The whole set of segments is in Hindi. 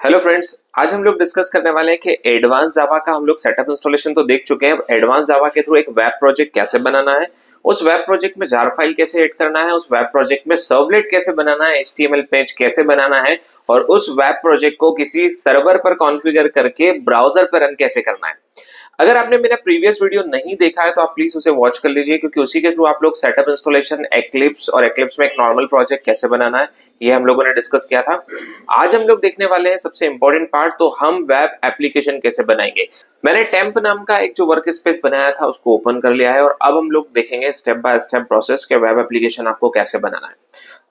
हेलो फ्रेंड्स, आज हम लोग डिस्कस करने वाले हैं कि एडवांस जावा का हम लोग सेटअप इंस्टॉलेशन तो देख चुके हैं। अब एडवांस जावा के थ्रू एक वेब प्रोजेक्ट कैसे बनाना है, उस वेब प्रोजेक्ट में जार फाइल कैसे ऐड करना है, उस वेब प्रोजेक्ट में सर्वलेट कैसे बनाना है, एचटीएमएल पेज कैसे बनाना है और उस वेब प्रोजेक्ट को किसी सर्वर पर कॉन्फ़िगर करके ब्राउजर पर रन कैसे करना है। अगर आपने मेरा प्रीवियस वीडियो नहीं देखा है तो आप प्लीज उसे वॉच कर लीजिए, क्योंकि उसी के थ्रू आप लोग सेटअप इंस्टॉलेशन, एक्लिप्स और एक्लिप्स में एक नॉर्मल प्रोजेक्ट कैसे बनाना है ये हम लोगों ने डिस्कस किया था। आज हम लोग देखने वाले हैं सबसे इंपॉर्टेंट पार्ट, तो हम वेब एप्लीकेशन कैसे बनाएंगे। मैंने टेम्प नाम का एक जो वर्क स्पेस बनाया था उसको ओपन कर लिया है और अब हम लोग देखेंगे स्टेप बाय स्टेप प्रोसेस के वेब एप्लीकेशन आपको कैसे बनाना है।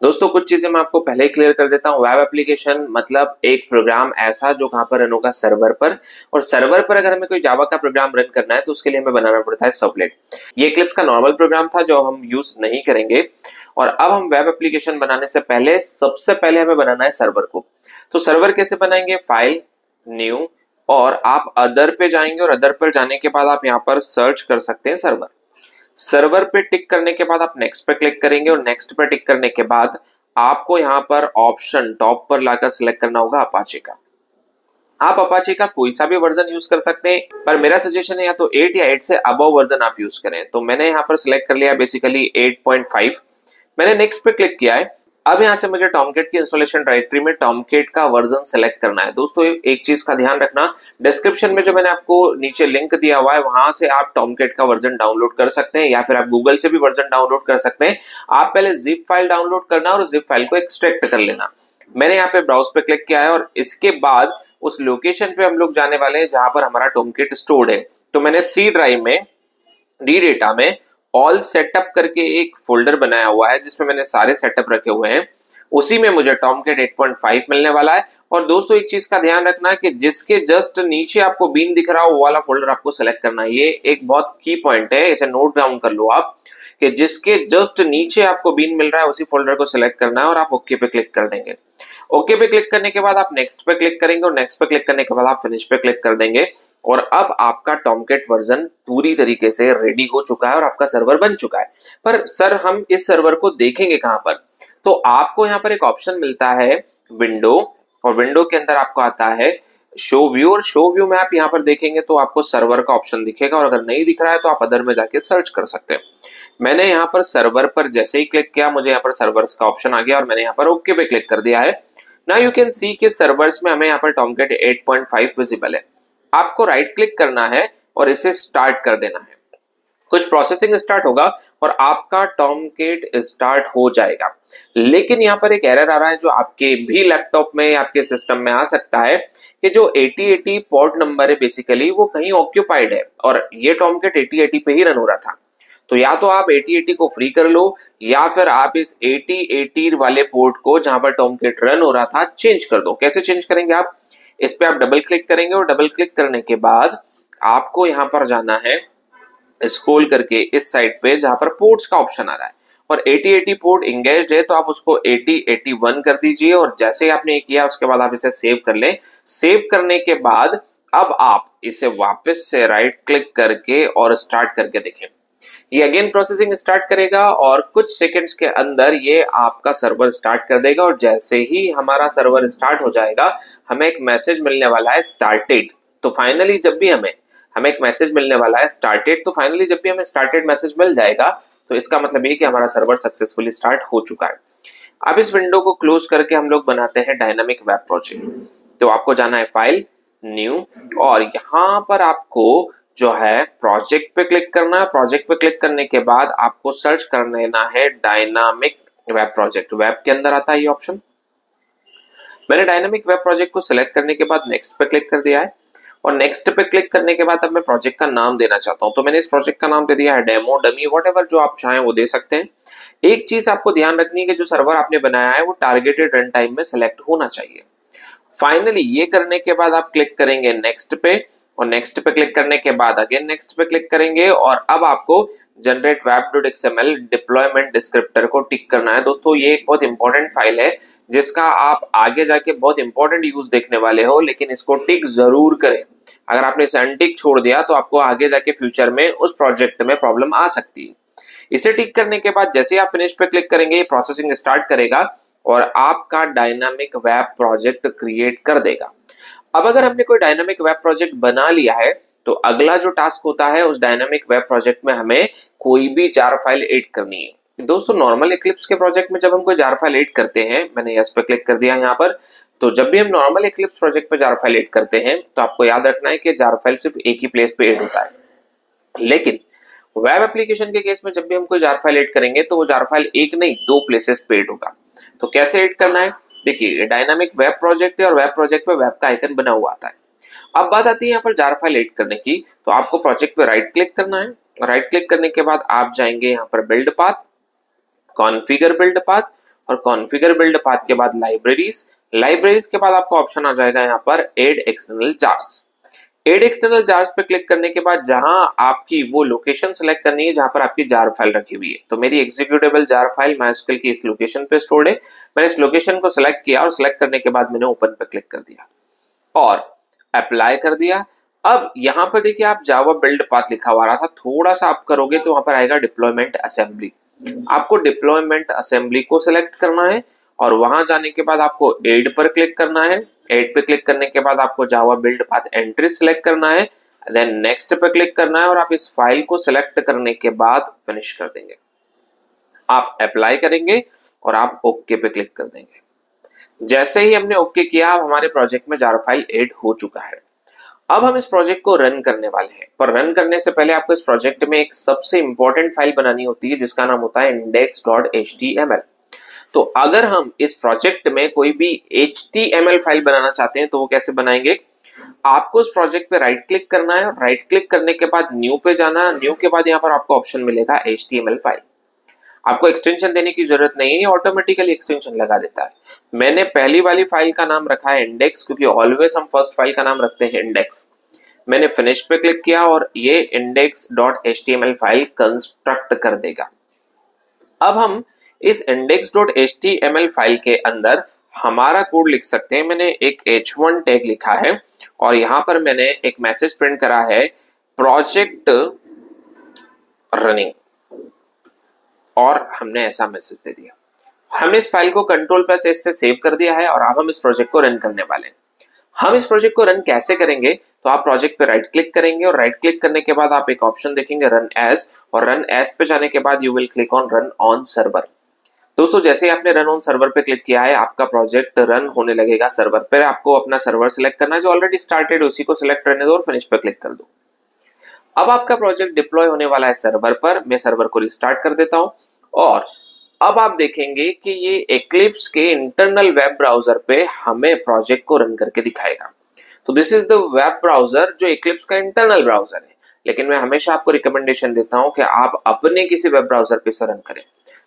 दोस्तों, कुछ चीजें मैं आपको पहले ही क्लियर कर देता हूँ। वेब एप्लीकेशन मतलब एक प्रोग्राम ऐसा जो कहां पर रन होगा, सर्वर पर, और सर्वर पर अगर हमें कोई जावा का प्रोग्राम रन करना है तो उसके लिए हमें बनाना पड़ता है सर्वलेट। ये इक्लिप्स का नॉर्मल प्रोग्राम था जो हम यूज नहीं करेंगे। और अब हम वेब एप्लीकेशन बनाने से पहले सबसे पहले हमें बनाना है सर्वर को। तो सर्वर कैसे बनाएंगे? फाइल, न्यू, और आप अदर पे जाएंगे और अदर पर जाने के बाद आप यहाँ पर सर्च कर सकते हैं सर्वर। सर्वर पे टिक करने के बाद आप नेक्स्ट पे क्लिक करेंगे और नेक्स्ट पे टिक करने के बाद आपको यहाँ पर ऑप्शन टॉप पर लाकर सिलेक्ट करना होगा अपाचे का। आप अपाचे का कोई सा भी वर्जन यूज कर सकते हैं, पर मेरा सजेशन है या तो 8 या 8 से अबव वर्जन आप यूज करें। तो मैंने यहाँ पर सिलेक्ट कर लिया बेसिकली 8.5। मैंने नेक्स्ट पे क्लिक किया है। अब यहाँ से मुझे टॉमकेट की इंस्टॉलेशन डायरेक्टरी में टॉमकेट का वर्जन सेलेक्ट करना है। दोस्तों, एक चीज का ध्यान रखना, डिस्क्रिप्शन में जो मैंने आपको नीचे लिंक दिया हुआ है वहां से आप टॉमकेट का वर्जन डाउनलोड कर सकते हैं, या फिर आप गूगल से भी वर्जन डाउनलोड कर सकते हैं। आप पहले जिप फाइल डाउनलोड करना और जिप फाइल को एक्सट्रैक्ट कर लेना। मैंने यहाँ पे ब्राउज पे क्लिक किया है और इसके बाद उस लोकेशन पे हम लोग जाने वाले हैं जहां पर हमारा टॉमकेट स्टोर्ड है। तो मैंने सी ड्राइव में, डी डेटा में ऑल सेटअप करके एक फोल्डर बनाया हुआ है जिसमें मैंने सारे सेटअप रखे हुए हैं। उसी में मुझे टॉमकेट 8.5 मिलने वाला है। और दोस्तों, एक चीज का ध्यान रखना है कि जिसके जस्ट नीचे आपको बीन दिख रहा हो वो वाला फोल्डर आपको सेलेक्ट करना है। ये एक बहुत की पॉइंट है, इसे नोट डाउन कर लो आप, कि जिसके जस्ट नीचे आपको बीन मिल रहा है उसी फोल्डर को सिलेक्ट करना है और आप ओके पे क्लिक कर देंगे। ओके पे क्लिक करने के बाद आप नेक्स्ट पे क्लिक करेंगे और नेक्स्ट पे क्लिक करने के बाद आप फिनिश पे क्लिक कर देंगे। और अब आपका टॉमकेट वर्जन पूरी तरीके से रेडी हो चुका है और आपका सर्वर बन चुका है। पर सर, हम इस सर्वर को देखेंगे कहां पर? तो आपको यहाँ पर एक ऑप्शन मिलता है विंडो, और विंडो के अंदर आपको आता है शो व्यू, और शो व्यू में आप यहाँ पर देखेंगे तो आपको सर्वर का ऑप्शन दिखेगा, और अगर नहीं दिख रहा है तो आप अदर में जाके सर्च कर सकते हैं। मैंने यहाँ पर सर्वर पर जैसे ही क्लिक किया मुझे यहाँ पर सर्वर्स का ऑप्शन आ गया और मैंने यहाँ पर ओके पे क्लिक कर दिया है। नाउ यू कैन सी कि सर्वर्स में हमें यहाँ पर टॉमकेट 8.5 विजिबल है। आपको राइट क्लिक करना है और इसे स्टार्ट कर देना है। कुछ प्रोसेसिंग स्टार्ट होगा और आपका टॉमकेट स्टार्ट हो जाएगा। लेकिन यहाँ पर एक एरर आ रहा है जो आपके भी लैपटॉप में, आपके सिस्टम में आ सकता है, कि जो 8080 पोर्ट नंबर है बेसिकली वो कहीं ऑक्यूपाइड है और ये टॉमकेट 8080 पे ही रन हो रहा था। तो या तो आप 8080 को फ्री कर लो, या फिर आप इस 8080 वाले पोर्ट को जहां पर टॉमकेट रन हो रहा था चेंज कर दो। कैसे चेंज करेंगे आप? इस पे आप डबल क्लिक करेंगे और डबल क्लिक करने के बाद आपको यहां पर जाना है स्क्रॉल करके इस साइड पे जहां पर पोर्ट्स का ऑप्शन आ रहा है, और 8080 पोर्ट इंगेज्ड है तो आप उसको 8081 कर दीजिए। और जैसे ही आपने किया उसके बाद आप इसे सेव कर लें। सेव करने के बाद अब आप इसे वापस से राइट क्लिक करके और स्टार्ट करके देखें। ये अगेन प्रोसेसिंग स्टार्ट करेगा और कुछ सेकंड्स के अंदर ये आपका सर्वर स्टार्ट कर देगा। और जैसे ही हमारा सर्वर स्टार्ट हो जाएगा हमें एक मैसेज मिलने वाला है स्टार्टेड। तो फाइनली जब भी हमें एक मैसेज मिलने वाला है स्टार्टेड, तो फाइनली जब भी हमें स्टार्टेड मैसेज मिल जाएगा तो इसका मतलब ये कि हमारा सर्वर सक्सेसफुली स्टार्ट हो चुका है। अब इस विंडो को क्लोज करके हम लोग बनाते हैं डायनामिक वेब प्रोजेक्ट। तो आपको जाना है फाइल, न्यू, और यहाँ पर आपको जो है प्रोजेक्ट पे क्लिक करना है। प्रोजेक्ट पे क्लिक करने के बाद आपको सर्च कर लेना है डायनामिक वेब प्रोजेक्ट। वेब के अंदर आता है ये ऑप्शन। मैंने डायनामिक वेब प्रोजेक्ट को सिलेक्ट करने के बाद नेक्स्ट पे क्लिक कर दिया है, और नेक्स्ट पे क्लिक करने के बाद अब मैं प्रोजेक्ट का नाम देना चाहता हूं। तो मैंने इस प्रोजेक्ट का नाम दे दिया है डेमो, डमी, व्हाटएवर जो आप चाहें वो दे सकते हैं। एक चीज आपको ध्यान रखनी है कि जो सर्वर आपने बनाया है वो टारगेटेड रन टाइम में सेलेक्ट होना चाहिए। फाइनली ये करने के बाद आप क्लिक करेंगे नेक्स्ट पे, और नेक्स्ट पे क्लिक करने के बाद अगेन नेक्स्ट पे क्लिक करेंगे, और अब आपको जनरेट web.xml डिप्लॉयमेंट डिस्क्रिप्टर को टिक करना है। दोस्तों, ये एक बहुत इंपॉर्टेंट फाइल है जिसका आप आगे जाके बहुत इंपॉर्टेंट यूज देखने वाले हो, लेकिन इसको टिक जरूर करें। अगर आपने इसे अनटिक छोड़ दिया तो आपको आगे जाके फ्यूचर में उस प्रोजेक्ट में प्रॉब्लम आ सकती है। इसे टिक करने के बाद जैसे ही आप फिनिश पे क्लिक करेंगे प्रोसेसिंग स्टार्ट करेगा और आपका डायनामिक वेब प्रोजेक्ट क्रिएट कर देगा। अब अगर हमने कोई डायनामिक वेब प्रोजेक्ट बना लिया है तो अगला जो टास्क होता है उस डायनामिक वेब प्रोजेक्ट में हमें कोई भी जार फाइल एड करनी है। दोस्तों नॉर्मल इक्लिप्स के प्रोजेक्ट में जब हम कोई जार फाइल एड करते हैं, मैंने यस पे क्लिक कर दिया यहाँ पर, तो जब भी हम नॉर्मल इक्लिप्स प्रोजेक्ट पे जार फाइल एड करते हैं तो आपको याद रखना है कि जार फाइल सिर्फ एक ही प्लेस पे एड होता है। लेकिन वेब एप्लीकेशन के केस में जब भी हम कोई जार फाइल एड करेंगे तो वो जार फाइल एक नहीं दो प्लेसेस पे एड होगा। तो कैसे एड करना है, देखिए डायनामिक वेब प्रोजेक्ट है और वेब प्रोजेक्ट पे वेब का आइकन बना हुआ आता है। अब बात आती है यहाँ पर जार फाइल एड करने की, तो आपको प्रोजेक्ट पे राइट क्लिक करना है। राइट क्लिक करने के बाद आप जाएंगे यहाँ पर build path, configure build path, और कॉन्फ़िगर बिल्ड पाथ के बाद लाइब्रेरीज के बाद आपको ऑप्शन आ जाएगा यहाँ पर add external jars. Add external jars पे क्लिक करने के बाद जहां आपकी वो लोकेशन सेलेक्ट करनी है जहां पर आपकी जार फाइल रखी हुई है, तो मेरी एग्जीक्यूटेबल जार फाइल माइस्क्ल की इस लोकेशन पे स्टोर्ड है। मैंने इस लोकेशन को सिलेक्ट किया और सिलेक्ट करने के बाद मैंने ओपन पे क्लिक कर दिया और अप्लाई कर दिया। अब यहाँ पर देखिए आप जावा बिल्ड पाथ लिखा हुआ रहा था, थोड़ा सा आप करोगे तो वहां पर आएगा डिप्लॉयमेंट असेंबली। आपको डिप्लॉयमेंट असेंबली को सिलेक्ट करना है और वहां जाने के बाद आपको एड पर क्लिक करना है। एड पे क्लिक करने के बाद आपको जावा बिल्ड पाथ एंट्री सिलेक्ट करना है, देन नेक्स्ट पे क्लिक करना है और आप इस फाइल को सिलेक्ट करने के बाद फिनिश कर देंगे। आप अप्लाई करेंगे और आप ओके पे क्लिक कर देंगे। जैसे ही हमने ओके किया हमारे प्रोजेक्ट में जार फाइल एड हो चुका है। अब हम इस प्रोजेक्ट को रन करने वाले हैं, पर रन करने से पहले आपको इस प्रोजेक्ट में एक सबसे इंपॉर्टेंट फाइल बनानी होती है जिसका नाम होता है index.html। तो अगर हम इस प्रोजेक्ट में कोई भी HTML फाइल बनाना चाहते हैं तो वो कैसे बनाएंगे, आपको उस प्रोजेक्ट पे राइट क्लिक करना है और राइट क्लिक करने के बाद न्यू पे जाना। न्यू के बाद यहाँ पर आपको ऑप्शन मिलेगा HTML फाइल। आपको एक्सटेंशन देने की जरूरत नहीं है, ये ऑटोमेटिकली एक्सटेंशन लगा देता है। मैंने पहली वाली फाइल का नाम रखा है इंडेक्स, क्योंकि ऑलवेज हम फर्स्ट फाइल का नाम रखते हैं इंडेक्स। मैंने फिनिश पे क्लिक किया और ये index.html फाइल कंस्ट्रक्ट कर देगा। अब हम इस index.html फाइल के अंदर हमारा कोड लिख सकते हैं। मैंने एक h1 टैग लिखा है और यहां पर मैंने एक मैसेज प्रिंट करा है प्रोजेक्ट रनिंग, और हमने ऐसा मैसेज दे दिया। हमने इस फाइल को Ctrl+S से सेव कर दिया है और अब हम इस प्रोजेक्ट को रन करने वाले हैं। हम इस प्रोजेक्ट को रन कैसे करेंगे, तो आप प्रोजेक्ट पे राइट क्लिक करेंगे और राइट क्लिक करने के बाद आप एक ऑप्शन देखेंगे रन एज, और रन एज पे जाने के बाद you will click on run on server. दोस्तों जैसे ही आपने रन ऑन सर्वर पे क्लिक किया है आपका प्रोजेक्ट रन होने लगेगा सर्वर पर। आपको अपना सर्वर सिलेक्ट करना है जो ऑलरेडी स्टार्टेड, उसी को सिलेक्ट करने दो और फिनिश पे क्लिक कर दो। अब आपका प्रोजेक्ट डिप्लॉय होने वाला है सर्वर पर। मैं सर्वर को रिस्टार्ट कर देता हूं और अब आप देखेंगे कि ये एक्लिप्स के इंटरनल वेब ब्राउजर पे हमें प्रोजेक्ट को रन करके दिखाएगा। तो this is the web browser जो एक्लिप्स का इंटरनल ब्राउजर है, लेकिन मैं हमेशा आपको रिकमेंडेशन देता हूं कि आप अपने किसी वेब ब्राउजर पे से रन करें।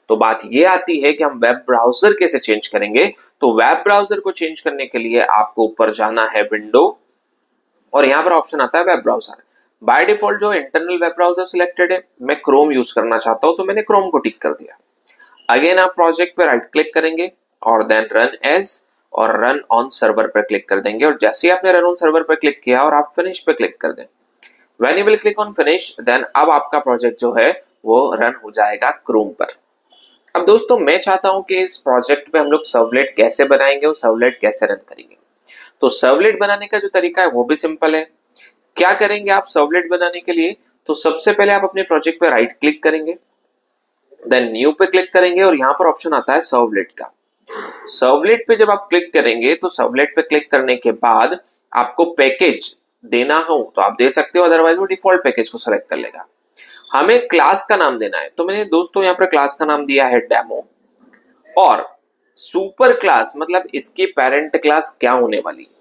तो बात ये आती है कि हम वेब ब्राउजर कैसे चेंज करेंगे। तो वेब ब्राउजर को चेंज करने के लिए आपको ऊपर जाना है विंडो, और यहाँ पर ऑप्शन आता है वेब ब्राउजर। बाय डिफॉल्ट जो इंटरनल वेब ब्राउजर सिलेक्टेड है, मैं क्रोम यूज करना चाहता हूं तो मैंने क्रोम को टिक कर दिया। अगेन आप प्रोजेक्ट पे राइट क्लिक करेंगे और देन रन एज और रन ऑन सर्वर पर क्लिक कर देंगे, और जैसे ही आपने रन ऑन सर्वर पर क्लिक किया और आप फिनिश पे क्लिक कर दें, when you will click on finish then अब आपका प्रोजेक्ट जो है वो रन हो जाएगा क्रोम पर। अब दोस्तों मैं चाहता हूं कि इस प्रोजेक्ट पे हम लोग सर्वलेट कैसे बनाएंगे और सर्वलेट कैसे रन करेंगे। तो सर्वलेट बनाने का जो तरीका है वो भी सिंपल है। क्या करेंगे आप सर्वलेट बनाने के लिए, तो सबसे पहले आप अपने प्रोजेक्ट पे राइट क्लिक करेंगे, देन न्यू पे क्लिक करेंगे और यहाँ पर ऑप्शन आता है सर्वलेट का। सर्वलेट पे जब आप क्लिक करेंगे तो सर्वलेट पे क्लिक करने के बाद आपको पैकेज देना हो तो आप दे सकते हो, अदरवाइज वो डिफॉल्ट पैकेज को सेलेक्ट कर लेगा। हमें क्लास का नाम देना है, तो मैंने दोस्तों यहाँ पर क्लास का नाम दिया है डेमो, और सुपर क्लास मतलब इसकी पेरेंट क्लास क्या होने वाली है।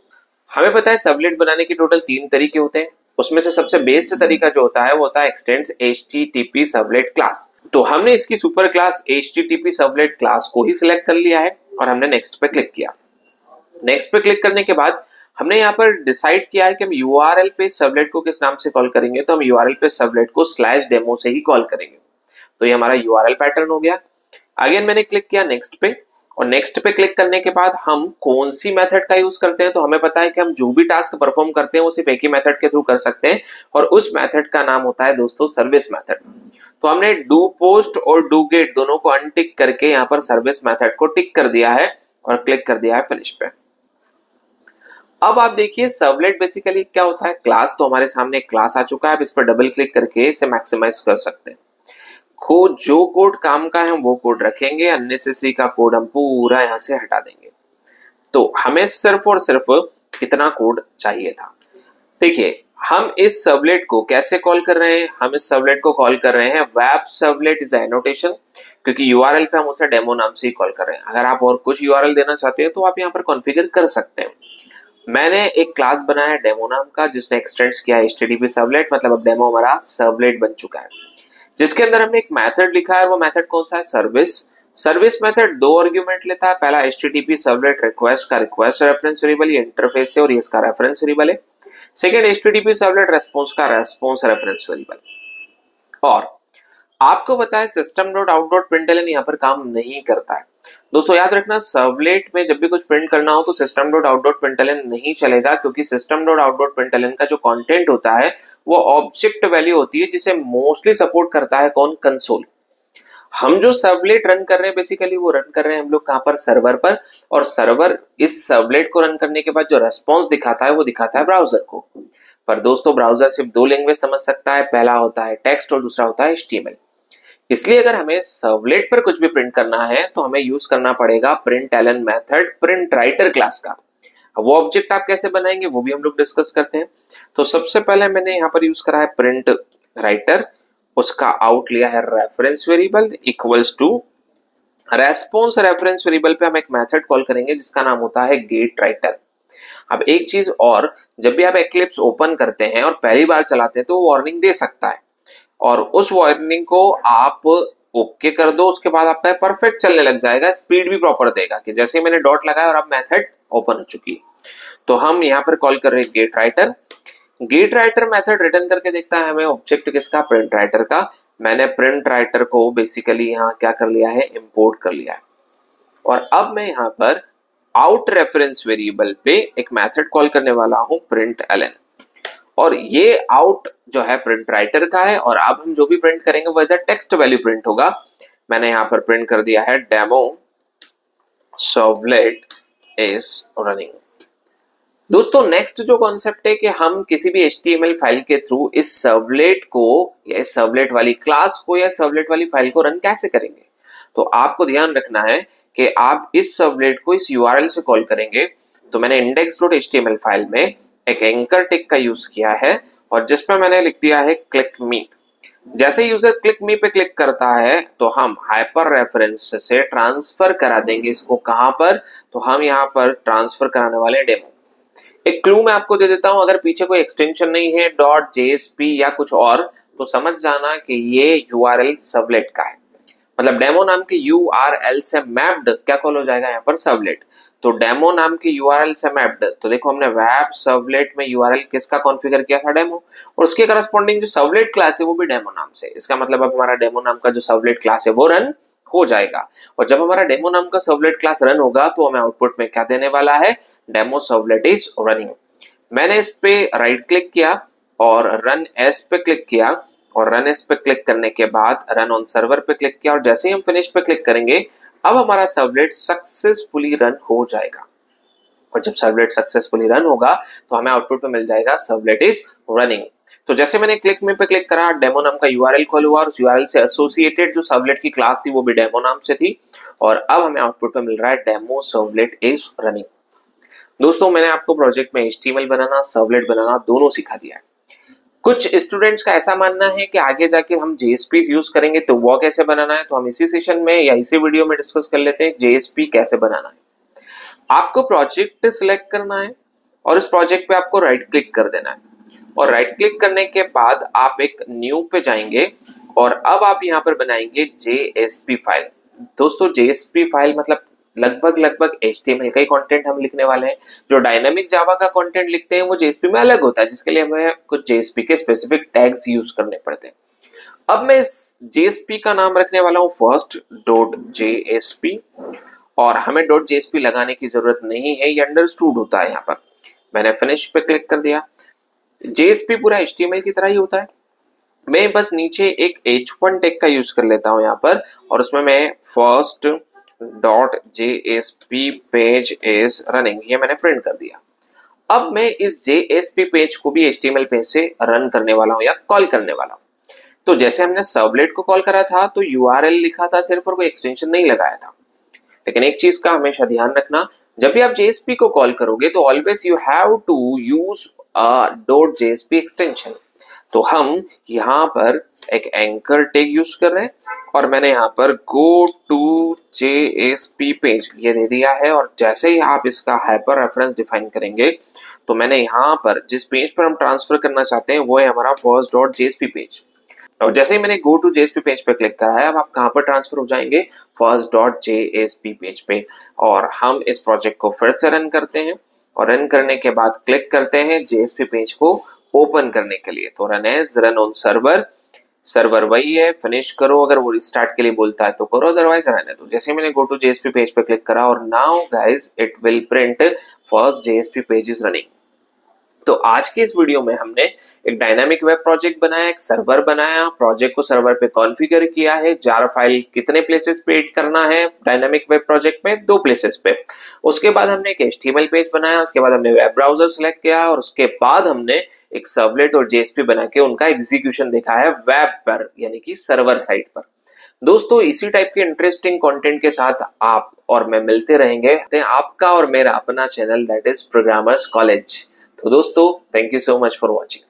हमें पता है सर्वलेट बनाने के टोटल 3 तरीके होते हैं, उसमें से सबसे बेस्ट तरीका जो होता है वो होता है एक्सटेंड्स HTTP सर्वलेट क्लास। तो हमने इसकी super class HTTP servlet class को ही सिलेक्ट कर लिया है और हमने नेक्स्ट पे क्लिक किया। नेक्स्ट पे क्लिक करने के बाद हमने यहाँ पर डिसाइड किया है कि हम URL पे सर्वलेट को किस नाम से कॉल करेंगे, तो हम URL पे सर्वलेट को /demo से ही कॉल करेंगे। तो ये हमारा URL पैटर्न हो गया। अगेन मैंने क्लिक किया नेक्स्ट पे, और नेक्स्ट पे क्लिक करने के बाद हम कौन सी मेथड का यूज करते हैं, तो हमें पता है कि हम जो भी टास्क परफॉर्म करते हैं वो सिर्फ एक ही मेथड के थ्रू कर सकते हैं, और उस मेथड का नाम होता है दोस्तों सर्विस मेथड। तो हमने डू पोस्ट और डू गेट दोनों को अनटिक करके यहाँ पर सर्विस मेथड को टिक कर दिया है और क्लिक कर दिया है फिनिश पे। अब आप देखिए सर्वलेट बेसिकली क्या होता है, क्लास तो हमारे सामने क्लास आ चुका है, आप इस पर डबल क्लिक करके इसे मैक्सिमाइज कर सकते हैं। जो कोड काम का है हम वो कोड रखेंगे, अननेसेसरी का कोड हम पूरा यहाँ से हटा देंगे। तो हमें सिर्फ और सिर्फ इतना कोड चाहिए था। देखिए हम इस सर्वलेट को कैसे कॉल कर रहे हैं, हम इस सर्वलेट को कॉल कर रहे हैं वेब सर्वलेट इज एनोटेशन, क्योंकि यूआरएल पे हम उसे डेमो नाम से ही कॉल कर रहे हैं। अगर आप और कुछ यूआरएल देना चाहते हैं तो आप यहाँ पर कॉन्फ़िगर कर सकते हैं। मैंने एक क्लास बनाया डेमो नाम का, जिसने एक्सटेंड्स किया एचटीटीपी सर्वलेट, मतलब अब डेमो हमारा सर्वलेट बन चुका है, जिसके अंदर हमने एक मेथड लिखा है। वो मेथड कौन सा है, सर्विस। सर्विस मेथड 2 आर्गुमेंट लेता है। पहला एचटीटीपी सर्वलेट रिक्वेस्ट का रिक्वेस्ट रेफरेंस वेरिएबल, ये इंटरफेस है और ये इसका रेफरेंस वेरिएबल है। सेकंड एचटीटीपी सर्वलेट रेस्पॉन्स का रेस्पॉन्स रेफरेंस वेरिएबल। और आपको पता है system dot out dot println यहाँ पर काम नहीं करता है। दोस्तों याद रखना, सर्वलेट में जब भी कुछ प्रिंट करना हो तो system dot out dot println नहीं चलेगा, क्योंकि system dot out dot println का जो कंटेंट होता है वो ऑब्जेक्ट वैल्यू होती है, जिसे मोस्टली सपोर्ट करता है कौन, कंसोल। हम जो सर्वलेट रन कर रहे हैं बेसिकली वो रन कर रहे हैं हम लोग कहां पर, सर्वर पर। और सर्वर इस सर्वलेट को रन करने के बाद जो रेस्पॉन्स दिखाता है वो दिखाता है ब्राउजर को। पर दोस्तों ब्राउजर सिर्फ 2 लैंग्वेज समझ सकता है, पहला होता है टेक्स्ट और दूसरा होता है एचटीएमएल। इसलिए अगर हमें सर्वलेट पर कुछ भी प्रिंट करना है तो हमें यूज करना पड़ेगा println method print writer class का। वो ऑब्जेक्ट आप कैसे बनाएंगे वो भी हम लोग डिस्कस करते हैं। तो सबसे पहले मैंने यहाँ पर यूज करा है प्रिंट राइटर, उसका आउट लिया है reference variable equals to response reference variable पे हम एक मेथड कॉल करेंगे जिसका नाम होता है गेट राइटर। अब एक चीज और, जब भी आप एक्लिप्स ओपन करते हैं और पहली बार चलाते हैं तो वो वार्निंग दे सकता है, और उस वार्निंग को आप ओके कर दो, उसके बाद आपका परफेक्ट चलने लग जाएगा, स्पीड भी प्रॉपर देगा कि जैसे ही मैंने डॉट लगाया और अब मेथड ओपन हो चुकी है। तो हम यहाँ पर कॉल कर रहे हैं gate writer. Gate writer method return करके देखता है हमें ऑब्जेक्ट किसका, प्रिंट राइटर का। मैंने प्रिंट राइटर को बेसिकली यहाँ क्या कर लिया है, इंपोर्ट कर लिया है। और अब मैं यहाँ पर आउट रेफरेंस वेरिएबल पे एक मेथड कॉल करने वाला हूँ println, और ये आउट जो है प्रिंट राइटर का है, और अब हम जो भी प्रिंट करेंगे वो as a text value print होगा। मैंने यहाँ पर प्रिंट कर दिया है डेमो सर्वलेट इज रनिंग। दोस्तों नेक्स्ट जो कॉन्सेप्ट है कि हम किसी भी HTML फाइल के थ्रू इस सर्वलेट को या इस सर्वलेट वाली क्लास को या सर्वलेट वाली फाइल को रन कैसे करेंगे। तो आपको ध्यान रखना है कि आप इस सर्वलेट को इस URL से कॉल करेंगे। तो मैंने index.html फाइल में एक एंकर टिक का यूज किया है, और जिसमें मैंने लिख दिया है क्लिक मी। जैसे यूजर क्लिक मी पे क्लिक करता है तो हम हाइपर रेफरेंस से ट्रांसफर करा देंगे इसको कहां पर, तो हम यहाँ पर ट्रांसफर कराने वाले डेमो। एक क्लू मैं आपको दे देता हूं, अगर पीछे कोई एक्सटेंशन नहीं है .jsp या कुछ और, तो समझ जाना कि ये URL सर्वलेट का है। मतलब डेमो नाम के URL से मैप्ड क्या कॉल हो जाएगा यहाँ पर, सर्वलेट। तो डेमो नाम के URL से मैप्ड, तो देखो हमने वेब सर्वलेट में URL किसका कॉन्फ़िगर किया था, डेमो, और उसके करस्पॉन्डिंग जो सर्वलेट क्लास है वो भी डेमो नाम से। इसका मतलब अब हमारा डेमो नाम का जो सर्वलेट क्लास है वो रन हो जाएगा। और जब हमारा डेमो नाम का सर्वलेट क्लास रन होगा तो हमें आउटपुट में क्या देने वाला है, डेमो सर्वलेट इज रनिंग। मैंने इस पे राइट क्लिक किया और रन एस पे क्लिक किया, और रन एस पे क्लिक करने के बाद रन ऑन सर्वर पे क्लिक किया, और जैसे ही हम फिनिश पे क्लिक करेंगे अब हमारा सर्वलेट सक्सेसफुली रन हो जाएगा। और जब सर्वलेट सक्सेसफुली रन होगा तो हमें आउटपुट पे मिल जाएगा सर्वलेट इज रनिंग। तो जैसे मैंने क्लिक में पे क्लिक करा, डेमो नाम का URL कॉल हुआ, और उस URL से एसोसिएटेड जो सर्वलेट की क्लास थी वो भी डेमो नाम से थी, और अब हमें आउटपुट पे मिल रहा है डेमो सर्वलेट इज रनिंग। दोस्तों मैंने आपको प्रोजेक्ट में HTML बनाना, सर्वलेट बनाना दोनों सिखा दिया है। कुछ स्टूडेंट्स का ऐसा मानना है कि आगे जाके हम JSP यूज करेंगे, तो वो कैसे बनाना है, तो हम इसी सेशन में या इसी वीडियो में डिस्कस कर लेते हैं JSP कैसे बनाना है। आपको प्रोजेक्ट सिलेक्ट करना है और इस प्रोजेक्ट पे आपको राइट क्लिक कर देना है, और राइट क्लिक करने के बाद आप एक न्यू पे जाएंगे और अब आप यहाँ पर बनाएंगे JSP फाइल। दोस्तों JSP फाइल मतलब लगभग HTML का ही कंटेंट हम लिखने वाले हैं। जो डायनामिक जावा का कंटेंट लिखते हैं वो JSP में अलग होता है, जिसके लिए हमें कुछ JSP के स्पेसिफिक टैग्स यूज करने पड़ते हैं। अब मैं इस JSP का नाम रखने वाला हूँ first.jsp, और हमें .jsp लगाने की जरूरत नहीं है, ये अंडरस्टूड होता है। यहाँ पर मैंने फिनिश पे क्लिक कर दिया। JSP पूरा HTML की तरह ही होता है, मैं बस नीचे एक h1 टैग का यूज कर लेता हूँ यहाँ पर, और उसमें मैं first.jsp पेज इज रनिंग ये मैंने प्रिंट कर दिया। अब मैं इस JSP पेज को भी HTML पेज से रन करने वाला हूँ या कॉल करने वाला हूँ। तो जैसे हमने सर्वलेट को कॉल करा था तो URL लिखा था सिर्फ और कोई एक्सटेंशन नहीं लगाया था। लेकिन एक चीज का हमेशा ध्यान रखना, जब भी आप JSP को कॉल करोगे तो always you have to use .jsp extension. तो हम यहाँ पर एक एंकर टैग यूज कर रहे हैं और मैंने यहाँ पर गो टू JSP पेज ये दे दिया है। और जैसे ही आप इसका हाइपर रेफरेंस डिफाइन करेंगे तो मैंने यहाँ पर जिस पेज पर हम ट्रांसफर करना चाहते हैं वो है हमारा first.jsp पेज। और जैसे ही मैंने गो टू JSP पेज पे क्लिक करा है, अब आप कहाँ पर ट्रांसफर हो जाएंगे, first.jsp पेज पे। और हम इस प्रोजेक्ट को फिर से रन करते हैं और रन करने के बाद क्लिक करते हैं JSP पेज को ओपन करने के लिए। तो run as run on server, server वही है, फिनिश करो, अगर वो रिस्टार्ट के लिए बोलता है तो करो, अदरवाइज रहने दो। जैसे मैंने गो टू JSP पेज पे क्लिक करा और now guys it will print first JSP page is running. तो आज के इस वीडियो में हमने एक डायनामिक वेब प्रोजेक्ट बनाया, एक सर्वर बनाया, प्रोजेक्ट को सर्वर पे कॉन्फ़िगर किया है, जार फाइल कितने प्लेसेस पे एड करना है डायनामिक वेब प्रोजेक्ट में, 2 प्लेसेस पे। उसके बाद हमने एक HTML पेज बनाया, उसके बाद हमने वेब ब्राउजर सेलेक्ट किया और उसके बाद हमने एक सर्वलेट और JSP बना के उनका एग्जीक्यूशन देखा है वेब पर, यानी कि सर्वर साइड पर। दोस्तों इसी टाइप के इंटरेस्टिंग कंटेंट के साथ आप और मैं मिलते रहेंगे, आपका और मेरा अपना channel that is programmers college. तो दोस्तों thank you so much for watching.